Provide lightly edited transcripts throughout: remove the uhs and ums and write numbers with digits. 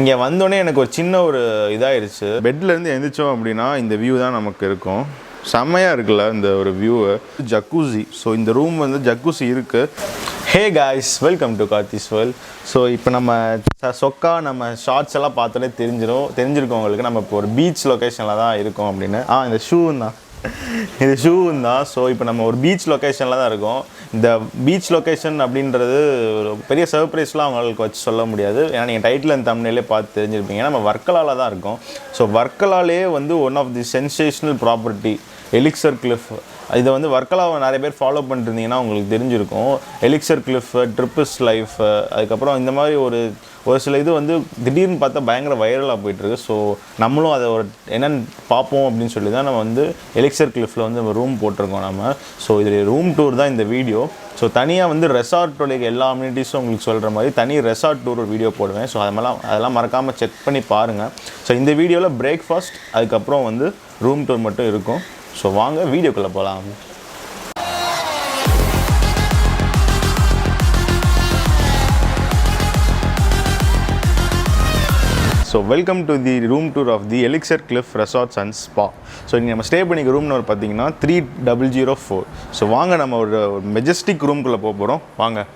இங்கே வந்தோடனே எனக்கு ஒரு சின்ன ஒரு இதாகிடுச்சு. பெட்லேருந்து எழுந்திரிச்சோம் அப்படின்னா இந்த வியூ தான் நமக்கு இருக்கும். செம்மையாக இருக்குல்ல இந்த ஒரு வியூவு. ஜக்கூசி. ஸோ இந்த ரூம் வந்து ஜக்கூசி இருக்குது. Hey guys, welcome to Karthi's world. So இப்போ நம்ம சொக்கா நம்ம ஷார்ட்ஸ் எல்லாம் பார்த்தோன்னே தெரிஞ்சிருக்கோம் உங்களுக்கு. நம்ம இப்போ ஒரு பீச் லொக்கேஷனில் தான் இருக்கோம் அப்படின்னு. இந்த ஷூவும் தான் தான். ஸோ இப்போ நம்ம ஒரு பீச் லொக்கேஷனில் தான் இருக்கோம். இந்த பீச் லொக்கேஷன் அப்படின்றது ஒரு பெரிய சர்ப்ரைஸ்லாம் அவங்களுக்கு வச்சு சொல்ல முடியாது. ஏன்னா நீங்கள் டைட்டில் அண்ட் தம்ப்நெயிலே பார்த்து தெரிஞ்சிருப்பீங்க. நம்ம வர்க்கலாவில் தான் இருக்கோம். ஸோ வர்க்கலாலே வந்து one of the sensational property Elixir Cliff. இதை வந்து வர்க்கலாவை நிறைய பேர் ஃபாலோ பண்ணிருந்தீங்கன்னா உங்களுக்கு தெரிஞ்சிருக்கும். எலிக்சர் கிளிஃப், ட்ரிப்பிஸ் லைஃப், அதுக்கப்புறம் இந்த மாதிரி ஒரு சில இது வந்து திடீர்னு பார்த்தா பயங்கர வைரலாக போயிட்டுருக்கு. ஸோ நம்மளும் அதை ஒரு என்னென்னு பார்ப்போம் அப்படின்னு சொல்லி தான் நம்ம வந்து எலிக்சர் கிளிஃபில் வந்து நம்ம ரூம் போட்டிருக்கோம் நம்ம. ஸோ இதில் ரூம் டூர் தான் இந்த வீடியோ. ஸோ தனியாக வந்து ரெசார்ட்டோடைய எல்லா அம்யூனிட்டிஸும் உங்களுக்கு சொல்கிற மாதிரி தனி ரெசார்ட் டூர் ஒரு வீடியோ போடுவேன். ஸோ அதெல்லாம் மறக்காமல் செக் பண்ணி பாருங்கள். ஸோ இந்த வீடியோவில் பிரேக்ஃபாஸ்ட் அதுக்கப்புறம் வந்து ரூம் டூர் மட்டும் இருக்கும். ஸோ வாங்க வீடியோக்குள்ளே போகலாம். So welcome to the room tour of the Elixir Cliff resorts and spa. So இங்கே நம்ம ஸ்டே பண்ணிக்க ரூம் நம்பர் பார்த்தீங்கன்னா 3004. ஸோ வாங்க நம்ம ஒரு மெஜஸ்டிக் ரூம்குள்ளே போக போகிறோம். வாங்க.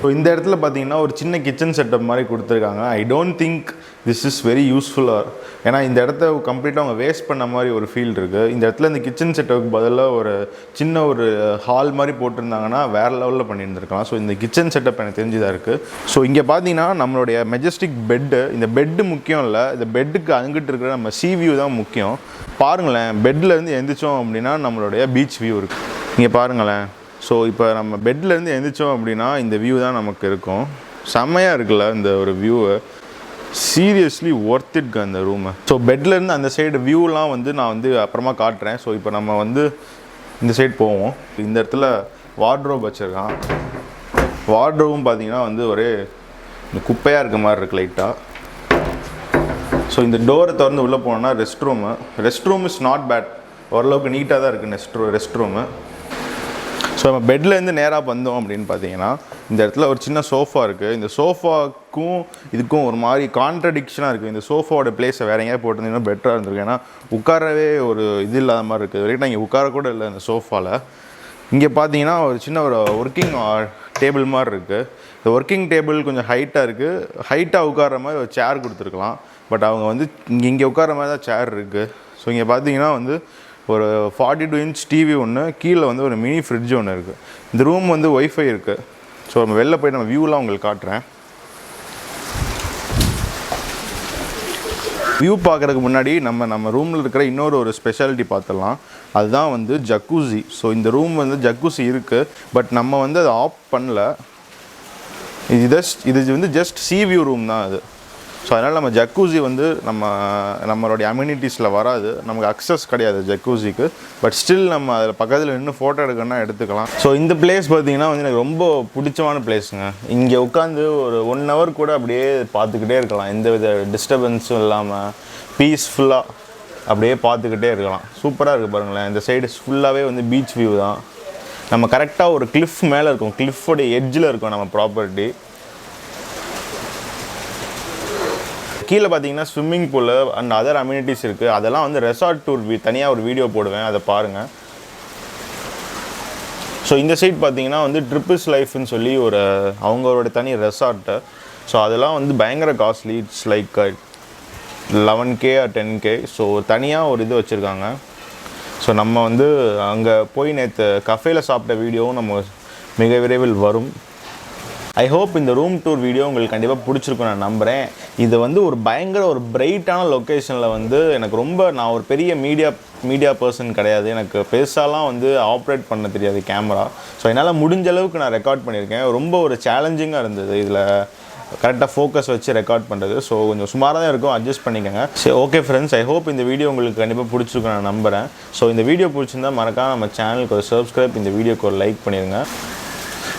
ஸோ இந்த இடத்துல பார்த்தீங்கன்னா ஒரு சின்ன கிச்சன் செட்டப் மாதிரி கொடுத்துருக்காங்க. I don't think this is very யூஸ்ஃபுல்லாக. ஏன்னா இந்த இடத்த கம்ப்ளீட்டாக அவங்க வேஸ்ட் பண்ண மாதிரி ஒரு ஃபீல் இருக்குது. இந்த இடத்துல இந்த கிச்சன் செட்டப்புக்கு பதிலாக ஒரு சின்ன ஒரு ஹால் மாதிரி போட்டிருந்தாங்கன்னா வேறு லெவலில் பண்ணியிருந்துருக்கலாம். ஸோ இந்த கிச்சன் செட்டப் எனக்கு தெரிஞ்சுதான் இருக்குது. ஸோ இங்கே பார்த்தீங்கன்னா நம்மளுடைய மெஜஸ்டிக் பெட்டு. இந்த பெட்டு முக்கியம் இல்லை, இந்த பெட்டுக்கு அங்கிட்டு இருக்கிற நம்ம சி வியூ தான் முக்கியம். பாருங்களேன், பெட்லேருந்து எழுந்திரிச்சோம் அப்படின்னா நம்மளுடைய பீச் வியூ இருக்குது. இங்கே பாருங்களேன். ஸோ இப்போ நம்ம பெட்லேருந்து எழுந்திரிச்சோம் அப்படின்னா இந்த வியூ தான் நமக்கு இருக்கும். செம்மையாக இருக்குல்ல இந்த ஒரு வியூவை. சீரியஸ்லி ஒர்த் இட்ங்க அந்த ரூமை. ஸோ பெட்லேருந்து அந்த சைடு வியூலாம் வந்து நான் வந்து அப்புறமா காட்டுறேன். ஸோ இப்போ நம்ம வந்து இந்த சைடு போவோம். இந்த இடத்துல வார்ட்ரோப் வச்சுருக்கான். வார்ட்ரோபும் பார்த்தீங்கன்னா வந்து ஒரே இந்த குப்பையாக இருக்க மாதிரி இருக்குது லைட்டாக. ஸோ இந்த டோரை திறந்து உள்ளே போனோம்னா rest room is not bad. ஓரளவுக்கு நீட்டாக தான் இருக்குது ரெஸ்ட் ரூமு. ஸோ நம்ம பெட்லேருந்து நேராக வந்தோம் அப்படின்னு பார்த்தீங்கன்னா இந்த இடத்துல ஒரு சின்ன சோஃபா இருக்குது. இந்த சோஃபாக்கும் இதுக்கும் ஒரு மாதிரி கான்ட்ரடிக்ஷனாக இருக்குது. இந்த சோஃபாவோட பிளேஸை வேறு எங்கேயாவது போட்டிருந்தீங்கன்னா பெட்டராக இருந்திருக்கு. ஏன்னா உட்காரவே ஒரு இது இல்லாத மாதிரி இருக்குது. வரைக்கும் நான் இங்கே உட்கார கூட இல்லை இந்த சோஃபாவில். இங்கே பார்த்தீங்கன்னா ஒரு சின்ன ஒரு ஒர்க்கிங் டேபிள் மாதிரி இருக்குது. இந்த ஒர்க்கிங் டேபிள் கொஞ்சம் ஹைட்டாக இருக்குது. ஹைட்டாக உட்கார மாதிரி ஒரு சேர் கொடுத்துருக்கலாம். பட் அவங்க வந்து இங்கே உட்கார மாதிரி தான் சேர் இருக்குது. ஸோ இங்கே பார்த்தீங்கன்னா வந்து ஒரு 42 இன்ச் டிவி ஒன்று, கீழே வந்து ஒரு மினி ஃப்ரிட்ஜ் ஒன்று இருக்குது. இந்த ரூம் வந்து ஒய்ஃபை இருக்குது. ஸோ நம்ம வெளில போய் நம்ம வியூலாம் உங்களுக்கு காட்டுறேன். வியூ பார்க்குறதுக்கு முன்னாடி நம்ம ரூமில் இருக்கிற ஒரு ஸ்பெஷாலிட்டி பார்த்துடலாம். அதுதான் வந்து ஜக்கூசி. ஸோ இந்த ரூம் வந்து ஜக்கூசி இருக்குது. பட் நம்ம வந்து அதை ஆஃப் பண்ணல. இது வந்து ஜஸ்ட் சி வியூ ரூம் தான் அது. ஸோ அதனால் நம்ம ஜக்கூசி வந்து நம்மளுடைய அம்யூனிட்டிஸில் வராது. நமக்கு அக்சஸ் கிடையாது ஜக்கூசிக்கு. பட் ஸ்டில் நம்ம அதில் பக்கத்தில் நின்று ஃபோட்டோ எடுக்கணும்னா எடுத்துக்கலாம். ஸோ இந்த பிளேஸ் பார்த்திங்கன்னா வந்து எனக்கு ரொம்ப பிடிச்சமான பிளேஸுங்க. இங்கே உட்காந்து ஒரு 1 hour கூட அப்படியே பார்த்துக்கிட்டே இருக்கலாம். எந்த வித டிஸ்டர்பன்ஸும் இல்லாமல் பீஸ்ஃபுல்லாக அப்படியே பார்த்துக்கிட்டே இருக்கலாம். சூப்பராக இருக்குது பாருங்களேன். இந்த சைடு ஃபுல்லாகவே வந்து பீச் வியூ தான். நம்ம கரெக்டாக ஒரு கிளிஃப் மேலே இருக்கும். கிளிஃபோடைய எட்ஜில் இருக்கும் நம்ம ப்ராப்பர்ட்டி. கீழே பார்த்தீங்கன்னா swimming pool and other amenities இருக்குது. அதெல்லாம் வந்து ரெசார்ட் டூர் தனியாக ஒரு வீடியோ போடுவேன், அதை பாருங்கள். ஸோ இந்த சைட் பார்த்தீங்கன்னா வந்து ட்ரிப்பிஸ் லைஃப்னு சொல்லி அவங்களோட தனி ரெசார்ட்டு. ஸோ அதெல்லாம் வந்து பயங்கர costly. It's like 11K or 10K. So தனியாக ஒரு இது வச்சுருக்காங்க. ஸோ நம்ம வந்து அங்கே போய் நேற்று கஃபேயில் சாப்பிட்ட வீடியோவும் நம்ம மிக விரைவில் வரும். ஐ ஹோப் இந்த ரூம் டூர் வீடியோ உங்களுக்கு கண்டிப்பாக பிடிச்சிருக்கும் நான் நம்புகிறேன். இது வந்து ஒரு பயங்கர ஒரு பிரைட்டான லொக்கேஷனில் வந்து எனக்கு நான் ஒரு பெரிய மீடியா பர்சன் கிடையாது. எனக்கு பெருசாலாம் வந்து ஆப்ரேட் பண்ண தெரியாது கேமரா. ஸோ என்னால் முடிஞ்ச அளவுக்கு நான் ரெக்கார்ட் பண்ணியிருக்கேன். ரொம்ப ஒரு சேலஞ்சிங்காக இருந்தது இதில் கரெக்டாக ஃபோக்கஸ் வச்சு ரெக்கார்ட் பண்ணுறது. ஸோ கொஞ்சம் சுமாராக தான் இருக்கும், அட்ஜஸ்ட் பண்ணிக்கோங்க. சரி, ஓகே ஃப்ரெண்ட்ஸ், ஐ ஹோப் இந்த வீடியோ உங்களுக்கு கண்டிப்பாக பிடிச்சிருக்கும் நான் நம்புகிறேன். ஸோ இந்த வீடியோ பிடிச்சிருந்தால் மறக்காம நம்ம சேனலுக்கு ஒரு சப்ஸ்கிரைப், இந்த வீடியோக்கு ஒரு லைக் பண்ணிடுங்க.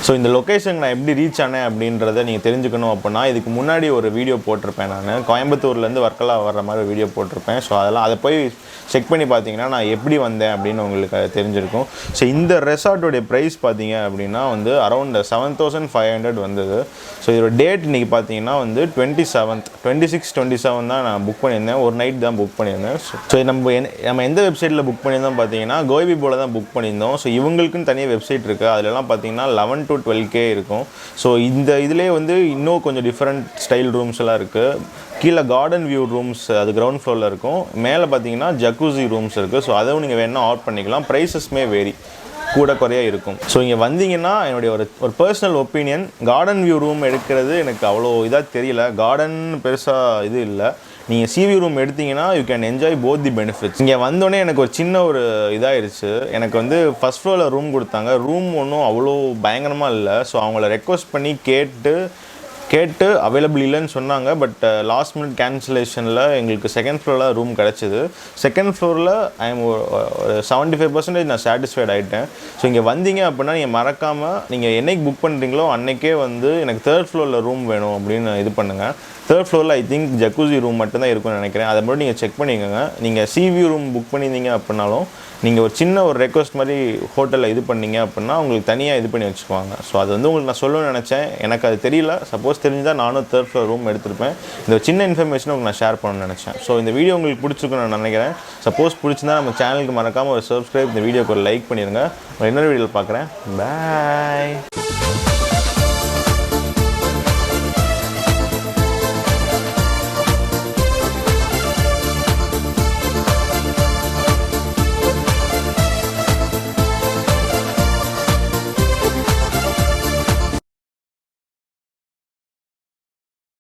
ஸோ இந்த லொக்கேஷனுக்கு நான் எப்படி ரீச் ஆனேன் அப்படின்றத நீங்கள் தெரிஞ்சுக்கணும் அப்படின்னா இதுக்கு முன்னாடி ஒரு வீடியோ போட்டிருப்பேன். நான் கோயம்புத்தூர்லேருந்து வர்க்கலா வர்ற மாதிரி வீடியோ போட்டிருப்பேன். ஸோ அதெல்லாம் அதை போய் செக் பண்ணி பார்த்தீங்கன்னா நான் எப்படி வந்தேன் அப்படின்னு உங்களுக்கு அது தெரிஞ்சிருக்கும். ஸோ இந்த ரெசார்ட்டோடைய ப்ரைஸ் பார்த்தீங்க அப்படின்னா வந்து அரௌண்ட் 7,500 வந்தது. ஸோ இதோட டேட் இன்றைக்கி பார்த்தீங்கன்னா வந்து 26-27 தான் நான் புக் பண்ணியிருந்தேன். ஒரு நைட் தான் புக் பண்ணியிருந்தேன். ஸோ நம்ம எந்த வெப்சைட்டில் புக் பண்ணியிருந்தோம் பார்த்தீங்கன்னா கோய்பிபோவில் தான் புக் பண்ணியிருந்தோம். ஸோ இவங்களுக்குன்னு தனியாக வெப்சைட் இருக்குது. அதிலலாம் பார்த்தீங்கன்னா 11 to 12K இருக்கும். ஸோ இந்த இதிலே வந்து இன்னும் கொஞ்சம் டிஃப்ரெண்ட் ஸ்டைல் ரூம்ஸ் எல்லாம் இருக்குது. கீழே கார்டன் வியூ ரூம்ஸ் அது கிரவுண்ட் ஃப்ளோரில் இருக்கும். மேலே பார்த்தீங்கன்னா ஜக்கூசி ரூம்ஸ் இருக்குது. ஸோ அதுவும் நீங்கள் வேணால் ஆர்டர் பண்ணிக்கலாம். ப்ரைஸஸ்மே வேரி கூட குறையாக இருக்கும். ஸோ இங்கே வந்தீங்கன்னா என்னுடைய ஒரு personal opinion, garden view room எடுக்கிறது எனக்கு அவ்வளோ இதாக தெரியல. கார்டன் பெருசாக இது இல்லை. நீங்கள் சிவி ரூம் எடுத்தீங்கன்னா you can enjoy both the benefits. இங்கே வந்தோடனே எனக்கு ஒரு சின்ன ஒரு இதாகிடுச்சு. எனக்கு வந்து ஃபஸ்ட் ஃப்ளோரில் ரூம் கொடுத்தாங்க. ரூம் ஒன்றும் அவ்வளோ பயங்கரமாக இல்லை. ஸோ அவங்கள ரெக்வஸ்ட் பண்ணி கேட்டு அவைலபிள் இல்லைன்னு சொன்னாங்க. பட் லாஸ்ட் மினிட் கேன்சலேஷனில் எங்களுக்கு செகண்ட் ஃப்ளோரில் ரூம் கிடச்சிது. செகண்ட் ஃப்ளோரில் ஒரு 75% நான் சாட்டிஸ்ஃபைட் ஆகிட்டேன். ஸோ இங்கே வந்தீங்க அப்படின்னா நீங்கள் மறக்காமல் நீங்கள் என்னைக்கு புக் பண்ணுறீங்களோ அன்றைக்கே வந்து எனக்கு தேர்ட் ஃப்ளோரில் ரூம் வேணும் அப்படின்னு இது பண்ணுங்கள். தேர்ட் ஃப்ளோரில் ஐ திங்க் ஜக்கூசி ரூம் மட்டும்தான் இருக்கும்னு நினைக்கிறேன். அதை மட்டும் நீங்கள் செக் பண்ணிக்கோங்க. நீங்கள் சிவி ரூம் புக் பண்ணியிருந்தீங்க அப்படின்னாலும் நீங்கள் ஒரு சின்ன ஒரு ரெக்வஸ்ட் மாதிரி ஹோட்டலில் இது பண்ணீங்க அப்படின்னா உங்களுக்கு தனியாக இது பண்ணி வச்சுக்குவாங்க. ஸோ அது வந்து உங்களுக்கு நான் சொல்லணும்னு நினச்சேன். எனக்கு அது தெரியல. சப்போஸ் தெரிஞ்சால் நானும் தேர்ட் ஃப்ளோர் ரூம் எடுத்திருப்பேன். இந்த சின்ன இன்ஃபர்மேஷனை உங்களுக்கு நான் ஷேர் பண்ணணும்னு நினச்சேன். ஸோ இந்த வீடியோ உங்களுக்கு பிடிச்சிருக்குன்னு நான் நினைக்கிறேன். சப்போஸ் பிடிச்சிருந்தா நம்ம சேனலுக்கு மறக்காமல் ஒரு சப்ஸ்கிரைப், இந்த வீடியோக்கு ஒரு லைக் பண்ணிடுங்க. இன்னொரு வீடியோவில் பார்க்குறேன். பாய்.